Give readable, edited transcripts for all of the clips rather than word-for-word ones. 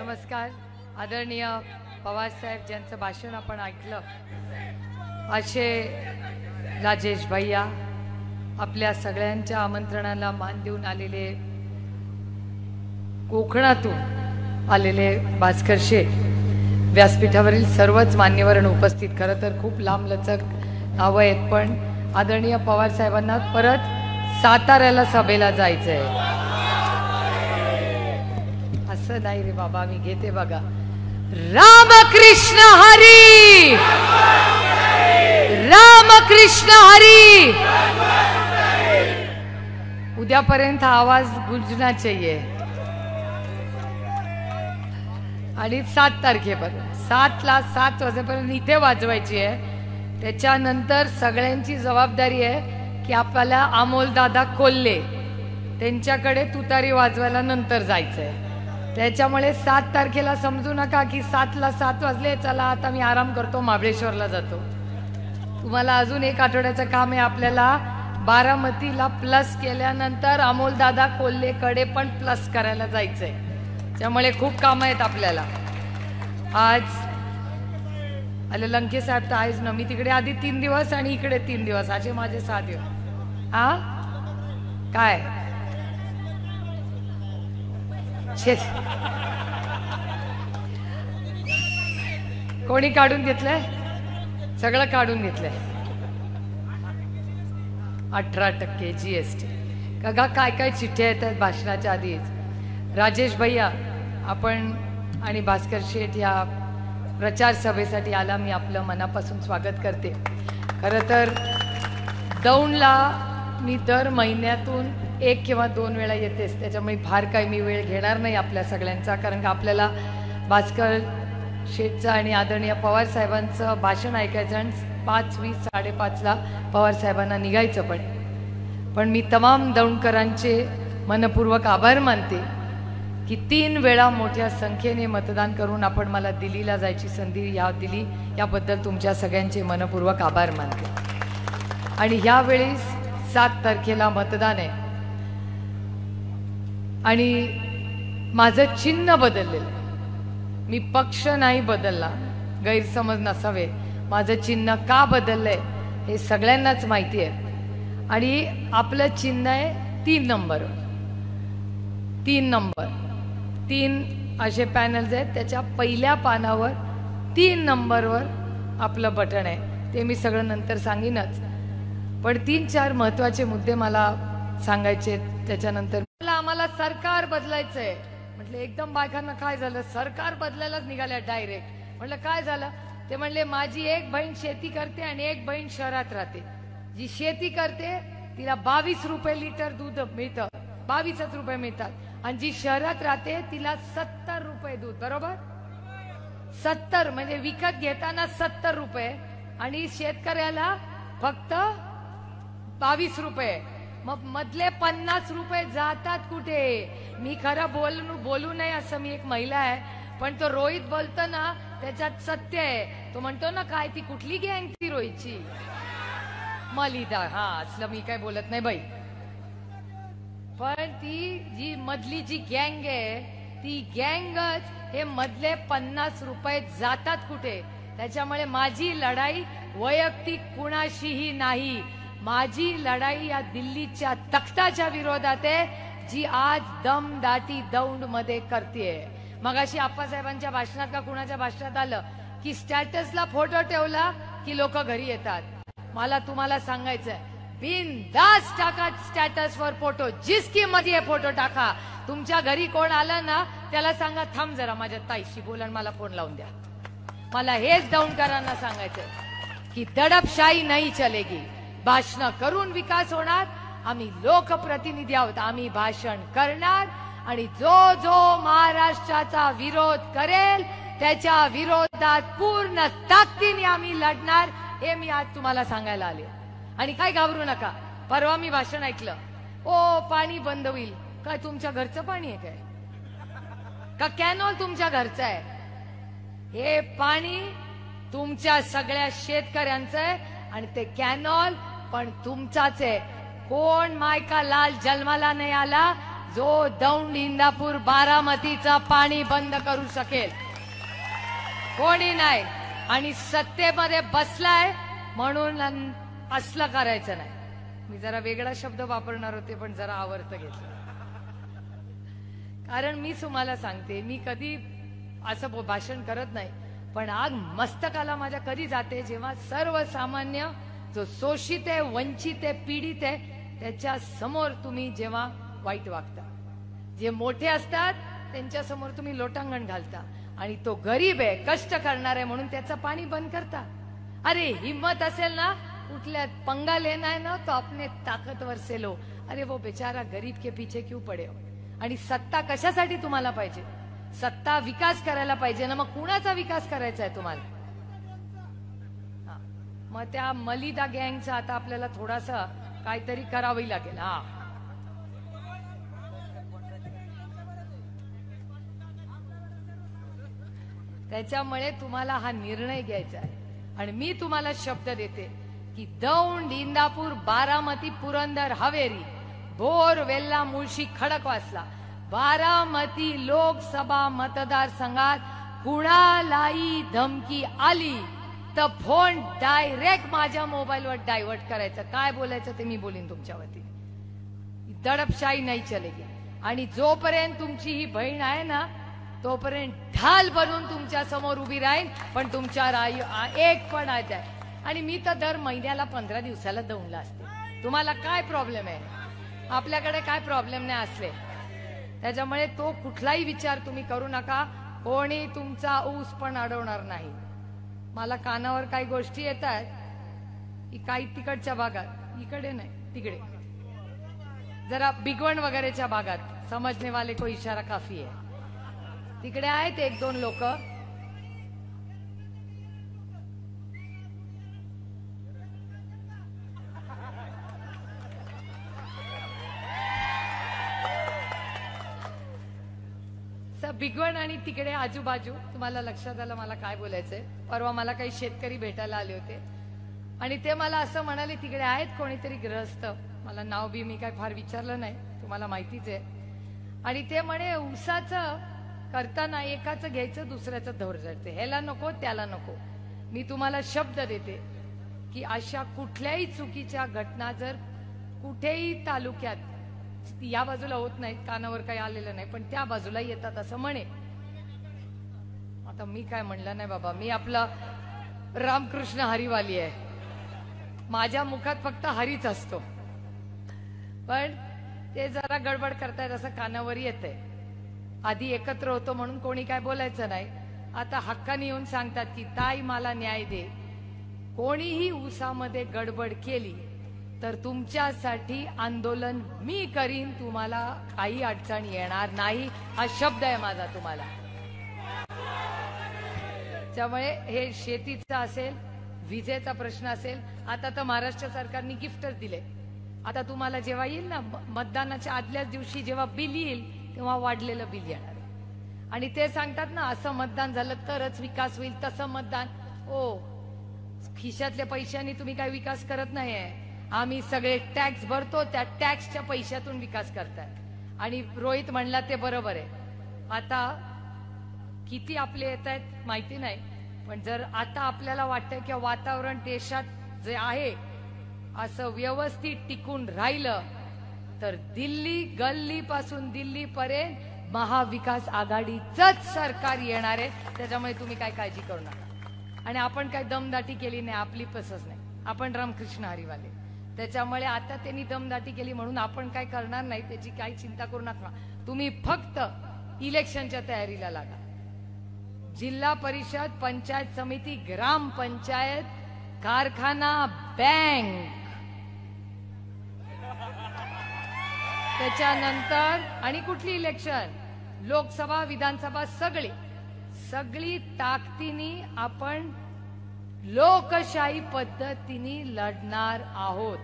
नमस्कार. आदरणीय पवारसाहेब ज्यांचं भाषण आपण ऐकलं, असे राजेश भैया आपल्या सगळ्यांच्या आमंत्रणाला मान देऊन आलेले, कोकणातून आलेले भास्कर शेठ, व्यासपीठावरील सर्वच मान्यवर उपस्थित. खरं तर खूप लांबलचक नावं आहेत, पण आदरणीय पवार साहेबांना परत साताऱ्याला सभेला जायचंय. असं नाही रे बाबा, मी घेते बघा. रामकृष्ण हरी, रामकृष्ण हरी. उद्यापर्यंत आवाज गुंजना चाहिए. आणि 7 तारखेपर्यंत 7 वाजेपर्यंत इथे वाजवायची आहे. त्याच्यानंतर सगळ्यांची जबाबदारी आहे की आपल्याला अमोलदादा कोल्हे त्यांच्याकडे तुतारी वाजवायला नंतर जायचंय. त्याच्यामुळे 7 तारखेला समजू नका की 7 वाजले, चला आता मी आराम करतो, महाबळेश्वरला जातो. तुम्हाला अजून 1 आठवड्याचं काम आहे. आपल्याला बारामतीला प्लस केल्यानंतर अमोलदादा कोल्हेकडे पण प्लस करायला जायचंय. त्यामुळे खूप काम आहेत आपल्याला. आज आले लंके साहेब तर आहेच ना. मी तिकडे आधी 3 दिवस आणि इकडे 3 दिवस, असे माझे 6 दिवस. हा काय कोणी काढून घेतलंय? सगळं काढून घेतलंय. 18% GST. का काय काय चिठ्ठ्या येतात भाषणाच्या आधीच. राजेश भैया आपण आणि भास्कर शेठ या प्रचार सभेसाठी आला, मी आपलं मनापासून स्वागत करते. खरं तर दौंडला मी दर महिन्यातून 1 किंवा 2 वेळा येतेच, त्याच्यामुळे फार काही मी वेळ घेणार नाही आपल्या सगळ्यांचा. कारण का आपल्याला भास्कर शेठचं आणि आदरणीय पवार साहेबांचं भाषण ऐकायचं आणि 5:20 5:30ला पवार साहेबांना निघायचं. पण मी तमाम दौंडकरांचे मनपूर्वक आभार मानते की 3 वेळा मोठ्या संख्येने मतदान करून आपण मला दिल्लीला जायची संधी दिली. याबद्दल तुमच्या सगळ्यांचे मनपूर्वक आभार मानते. आणि ह्यावेळेस 7 तारखेला मतदान आहे आणि माझं चिन्ह बदललेलं. मी पक्ष नाही बदलला, गैरसमज नसावे. माझं चिन्ह का बदललंय हे सगळ्यांनाच माहिती आहे. आणि आपलं चिन्ह आहे 3 नंबर. 3 नंबर 3 असे पॅनल्स आहेत. त्याच्या पहिल्या पानावर 3 नंबरवर आपलं बटन आहे. ते मी सगळं नंतर सांगीनच, पण 3-4 महत्वाचे मुद्दे मला सांगायचे. त्याच्यानंतर आम्हाला सरकार बदलायचंय म्हटलं. एकदम बायकांना काय झालं, सरकार बदलायलाच निघाल्या डायरेक्ट. म्हटलं काय झालं? ते म्हणले माझी एक बहीण शेती करते आणि एक बहीण शहरात राहते. जी शेती करते तिला 22 रुपये लिटर दूध मिळतं, 22 रुपये मिळतात. आणि जी शहरात राहते तिला 70 रुपये दूध. बरोबर? 70 म्हणजे विकत घेताना 70 रुपये आणि शेतकऱ्याला फक्त 22 रुपये. मग मधले 50 रुपये जातात कुठे? मी खरं बोलू नये असं, मी एक महिला आहे, पण तो रोहित बोलतो ना त्याच्यात सत्य आहे. तो म्हणतो ना काय ती कुठली गँग ती रोहितची, मलिदा. हा असलं मी काय बोलत नाही बाई. पण ती जी मधली जी गँग आहे ती गँगच हे मधले 50 रुपये जातात कुठे? त्याच्यामुळे माझी लढाई वैयक्तिक कुणाशीही नाही. माझी लढाई या दिल्लीच्या तख्ताच्या विरोधात आहे, जी आज दमदाटी दौंड मध्ये करतेय. मगाशी आप्पासाहेबांच्या भाषणात का कुणाच्या भाषणात आलं की स्टॅटसला फोटो ठेवला की लोक घरी येतात. मला तुम्हाला सांगायचंय, बिनधास्त टाका स्टॅटसवर फोटो, जिसकी मर्जी आहे फोटो टाका. तुमच्या घरी कोण आलं ना त्याला सांगा थांब जरा माझ्या ताईशी बोला, मला फोन लावून द्या. मला हेच दौंडकरांना सांगायचंय की दडपशाही नाही चलेगी. भाषण करून विकास होणार. आम्ही लोकप्रतिनिधी आहोत, आम्ही भाषण करणार आणि जो जो महाराष्ट्राचा विरोध करेल त्याच्या विरोधात पूर्ण ताकदीने आम्ही लढणार. हे मी आज तुम्हाला सांगायला आले. आणि काय घाबरू नका. परवा मी भाषण ऐकलं, ओ पाणी बंद होईल. काय तुमच्या घरचं पाणी आहे काय? का कॅनॉल तुमच्या घरचं आहे? हे पाणी तुमच्या सगळ्या शेतकऱ्यांचं आहे आणि ते कॅनॉल पण तुमचाच आहे. कोण मायका लाल जन्माला नाही आला. जो दौंड, इंदापूर, बारामतीचा पाणी बंद करू शकेल कोणी नाही. आणि सत्तेमध्ये बसलाय म्हणून असलं करायचं नाही. मी जरा वेगळा शब्द वापरणार होते पण जरा आवर्त घेतलं. कारण मी तुम्हाला सांगते, मी कधी असं भाषण करत नाही, पण आग मस्तकाला माझ्या कधी जाते जेव्हा सर्वसामान्य जो शोषित आहे, वंचित आहे, पीडित आहे त्याच्या समोर तुम्ही जेव्हा वाईट वागता. जे मोठे असतात त्यांच्या समोर तुम्ही लोटांगण घालता आणि तो गरीब आहे, कष्ट करणार आहे म्हणून त्याचं पाणी बंद करता. अरे हिम्मत असेल ना, उठल्या पंगा लेना है ना तो अपने ताकतवर से लो. अरे वो बेचारा गरीब के पीछे क्यों पडे हो. आणि सत्ता कशासाठी तुम्हाला पाहिजे? सत्ता विकास करायला पाहिजे ना. मग कुणाचा विकास करायचा आहे तुम्हाला? मग त्या मलिदा गँगचा आता आपल्याला थोडासा काहीतरी करावं लागेल. हा, त्याच्यामुळे तुम्हाला हा निर्णय घ्यायचा आहे. आणि मी तुम्हाला शब्द देते की दौंड, इंदापूर, बारामती, पुरंदर, हवेली, भोर, वेल्ला, मुळशी, खडकवासला, बारामती लोकसभा मतदारसंघात कुणालाही धमकी आली तर फोन डायरेक्ट माझ्या मोबाईलवर डायव्हर्ट करायचं. काय बोलायचं ते मी बोलीन तुमच्या वतीने. दडपशाही नाही चलेगी. आणि जोपर्यंत तुमची ही बहीण आहे ना तोपर्यंत ढाल बनून तुमच्या समोर उभी राहील. पण तुमच्या एक पण आहे. आणि मी तर दर महिन्याला 15 दिवसाला दौंडला असते. तुम्हाला काय प्रॉब्लेम आहे? आपल्याकडे काय प्रॉब्लेम नाही असले. त्याच्यामुळे तो कुठलाही विचार तुम्ही करू नका. कोणी तुमचा ऊस पण अडवणार नाही. मला कानावर काही गोष्टी येत आहेत की काही तिकडच्या भागात, इकडे नाही तिकडे जरा बिगवण वगैरेच्या भागात, समजने वाले को इशारा काफी आहे, तिकडे आहेत एक दोन लोक. बिगवण आणि तिकडे आजूबाजू तुम्हाला लक्षात आलं मला काय बोलायचंय. परवा मला काही शेतकरी भेटायला आले होते आणि ते मला असं म्हणाले, तिकडे आहेत कोणीतरी ग्रहस्थ, मला नाव बी मी काय फार विचारलं नाही, तुम्हाला माहितीच आहे. आणि ते म्हणे ऊसाचं करताना एकाचं घ्यायचं दुसऱ्याचं धोर जडते, ह्याला नको त्याला नको. मी तुम्हाला शब्द देते की अशा कुठल्याही चुकीच्या घटना जर कुठेही तालुक्यात, या बाजूला होत नाहीत, कानावर काही आलेलं नाही, पण त्या बाजूला येतात असं म्हणे. आता मी काय म्हणलं नाही बाबा, मी आपला रामकृष्ण हरिवाली आहे, माझ्या मुखात फक्त हरीच असतो. पण ते जरा गडबड करतायत असं कानावर येतंय. आधी एकत्र होतो म्हणून कोणी काय बोलायचं नाही, आता हक्काने येऊन सांगतात की ताई मला न्याय दे. कोणीही ऊसामध्ये गडबड केली तर तुमच्यासाठी आंदोलन मी करीन, तुम्हाला काही अडचण येणार नाही, हा शब्द आहे माझा तुम्हाला. त्यामुळे हे शेतीचा असेल, विजेचा प्रश्न असेल, आता तर महाराष्ट्र सरकारने गिफ्टच दिले. आता तुम्हाला जेव्हा येईल ना मतदानाच्या आदल्याच दिवशी जेव्हा बिल येईल तेव्हा वाढलेलं बिल येणार आहे. आणि ते सांगतात ना असं मतदान झालं तरच विकास होईल, तसं मतदान. ओ, खिशातल्या पैशांनी तुम्ही काय विकास करत नाहीये. आम्ही सगळे टॅक्स भरतो, त्या टॅक्सच्या पैशातून विकास करताय. आणि रोहित म्हणला ते बरोबर आहे. आता किती आपले येत आहेत माहिती नाही, पण जर आता आपल्याला वाटतं की वातावरण देशात जे आहे असं व्यवस्थित टिकून राहिलं तर दिल्ली, गल्ली पासून दिल्ली पर्यंत महाविकास आघाडीचंच सरकार येणार आहे. त्याच्यामुळे तुम्ही काय काळजी करू नका. आणि आपण काय दमदाटी केली नाही, आपली पसच नाही, आपण रामकृष्ण हरिवाले. त्याच्यामुळे आता त्यांनी दमदाटी केली म्हणून आपण काय करणार नाही, त्याची काही चिंता करू नका. तुम्ही फक्त इलेक्शनच्या तयारीला लागा. जिल्हा परिषद, पंचायत समिती, ग्रामपंचायत, कारखाना, बँक, त्याच्यानंतर आणि कुठली इलेक्शन, लोकसभा, विधानसभा, सगळी ताकदीने आपण लोकशाही पद्धतीने लढणार आहोत.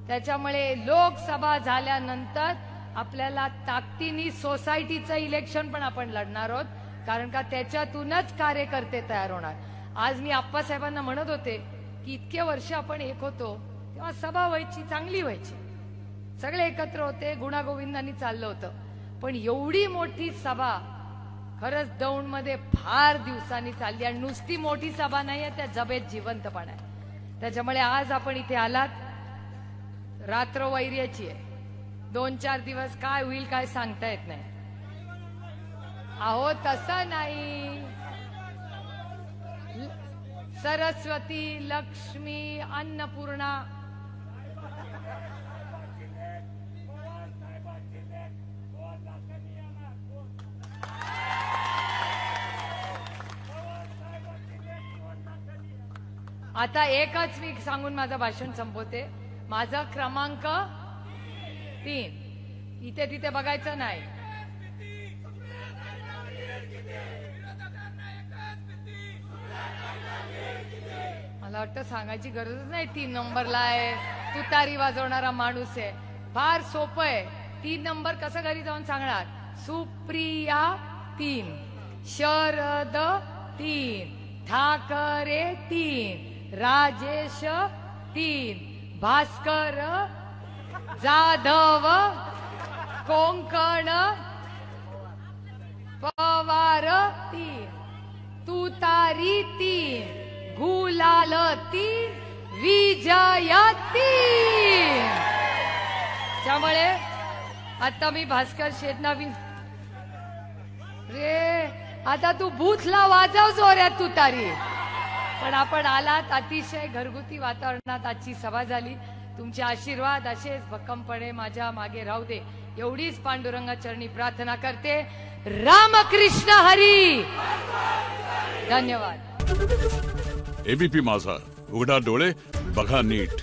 त्याच्यामुळे लोकसभा झाल्यानंतर आपल्याला ताकदीने सोसायटीचं इलेक्शन पण आपण लढणार आहोत, कारण का त्याच्यातूनच कार्यकर्ते तयार होणार. आज मी आप्पासाहेबांना म्हणत होते की इतके वर्ष आपण एक होतो तेव्हा सभा व्हायची, चांगली व्हायची. सगळे एकत्र होते, गुणागोविंदांनी चाललं होतं. पण एवढी मोठी सभा खरंच दौंडमध्ये फार दिवसांनी चालली आणि नुसती मोठी सभा नाहीये, त्या जबेत जिवंतपणा आहे. त्याच्यामुळे आज आपण इथे आलात. रात्र वैर्याची आहे. 2-4 दिवस काय होईल काय सांगता येत नाही. अहो तसं नाही. सरस्वती, लक्ष्मी, अन्नपूर्णा आता एकच मी सांगून माझं भाषण संपवते. माझा क्रमांक 3. इथे तिथे बघायचं नाही. मला वाटतं सांगायची गरजच नाही. 3 नंबरला आहे, तुतारी वाजवणारा माणूस आहे. फार सोपं आहे. 3 नंबर कसं घरी जाऊन सांगणार. सुप्रिया 3, शरद 3, ठाकरे 3, राजेश 3, भास्कर, जाधव, कोंकण, पवार 3, तुतारी 3, गुलाल 3, विजय 3. त्यामुळे आता मी भास्कर शेटना रे आता तू बूथला वाजव जोऱ्यात तुतारी. पण आपण आलात. अतिशय घरगुती वातावरणात आजची सभा झाली. तुमचे आशीर्वाद असेच भक्कमपणे माझ्या मागे राहू दे एवढीच पांडुरंगाचरणी प्रार्थना करते. रामकृष्ण हरी. धन्यवाद. एबीपी माझा, उघडा डोळे बघा नीट.